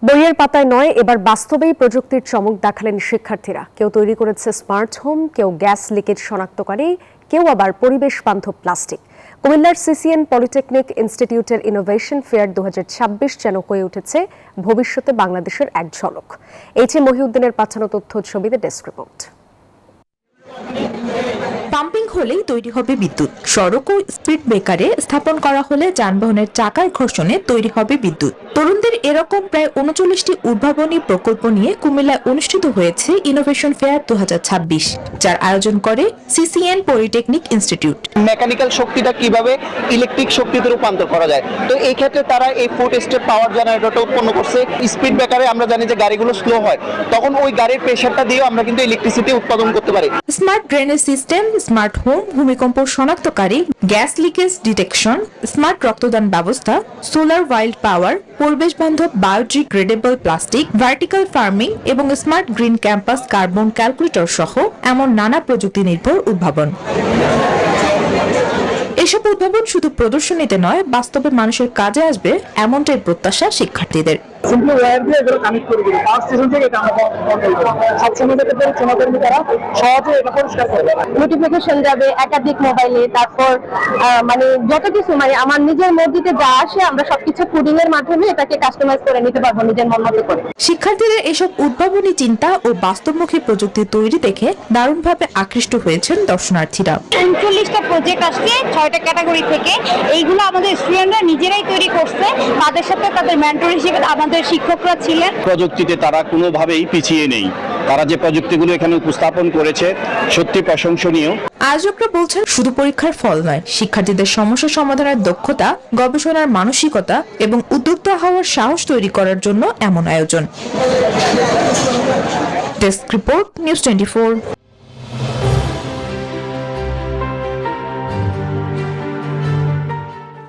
বইয়ের পাতায় নয়, এবার বাস্তবেই প্রযুক্তির চমক দেখালেন শিক্ষার্থীরা। কেউ তৈরি করেছে স্মার্ট হোম, কেউ গ্যাস লিকেজ শনাক্তকারী, কেউ আবার পরিবেশ বান্ধব প্লাস্টিক। কুমিল্লার সিসিএন পলিটেকনিক ইনস্টিটিউটের ইনোভেশন ফেয়ার 2026 যেন হয়ে উঠেছে ভবিষ্যতে বাংলাদেশের এক ঝলক। এইচ.এ. মহিউদ্দিনের পাঠানো তথ্য ছবিতে ডেস্ক রিপোর্ট। পাম্পিং হলেই তৈরি হবে বিদ্যুৎ। সড়ক ও স্পিড ব্রেকারে স্থাপন করা হলে যানবাহনের চাকার ঘর্ষণে তৈরি হবে বিদ্যুৎ। তরুণদের এরকম প্রায় 39টি উদ্ভাবনী প্রকল্প নিয়ে কুমিল্লায় অনুষ্ঠিত হয়েছে ইনোভেশন ফেয়ার 2026, যার আয়োজন করে সিসিএন পলিটেকনিক ইনস্টিটিউট। মেকানিক্যাল শক্তিটা কিভাবে ইলেকট্রিক শক্তিতে রূপান্তর করা যায়, তো এই ক্ষেত্রে তারা এই ফুট স্টেপ পাওয়ার জেনারেটরটা উৎপন্ন করছে। স্পিড ব্রেকারে আমরা জানি যে গাড়িগুলো স্লো হয়, তখন ওই গাড়ির প্রেসারটা দিয়েও আমরা কিন্তু ইলেকট্রিসিটি উৎপাদন করতে পারি। Smart drainage system, smart home, ভূমিকম্প শনাক্তকারী, গ্যাস লিকেজ ডিটেকশন, স্মার্ট রক্তদান ব্যবস্থা, সোলার ওয়াইল্ড পাওয়ার, পরিবেশ বান্ধব বায়োডিগ্রেডেবল প্লাস্টিক, ভার্টিক্যাল ফার্মিং এবং smart green campus carbon calculator সহ এমন নানা প্রযুক্তি নির্ভর উদ্ভাবন। এসব উদ্ভাবন শুধু প্রদর্শনীতে নয়, বাস্তবে মানুষের কাজে আসবে এমনটাই প্রত্যাশা শিক্ষার্থীদের। নোটিফিকেশন যাবে একাধিক মোবাইলে, তারপর যত কিছু আমার নিজের মধ্যে যা আসে আমরা সবকিছু কোডিং এর মাধ্যমে এটাকে কাস্টমাইজ করে নিতে পারবো নিজের মন মতো করে। শিক্ষার্থীদের এসব উদ্ভাবনী চিন্তা ও বাস্তবমুখী প্রযুক্তি তৈরি দেখে দারুণভাবে আকৃষ্ট হয়েছেন দর্শনার্থীরা। 39টা প্রজেক্ট আসছে 6টা ক্যাটাগরি থেকে। এইগুলো আমাদের স্টুডেন্টরা নিজেরাই তৈরি করছে, তাদের সাথে তাদের মেন্টর হিসেবে আমাদের শিক্ষকরা ছিলেন। প্রযুক্তিতে তারা কোনোভাবেই পিছিয়ে নেই। তারা যে প্রযুক্তিগুলো এখানে উপস্থাপন করেছে সত্যি প্রশংসনীয়। আয়োজকরা বলছেন, শুধু পরীক্ষার ফল নয়, শিক্ষার্থীদের সমস্যা সমাধানের দক্ষতা, গবেষণার মানসিকতা এবং উদ্যোক্তা হওয়ার সাহস তৈরি করার জন্য এমন আয়োজন। Desk report, news 24।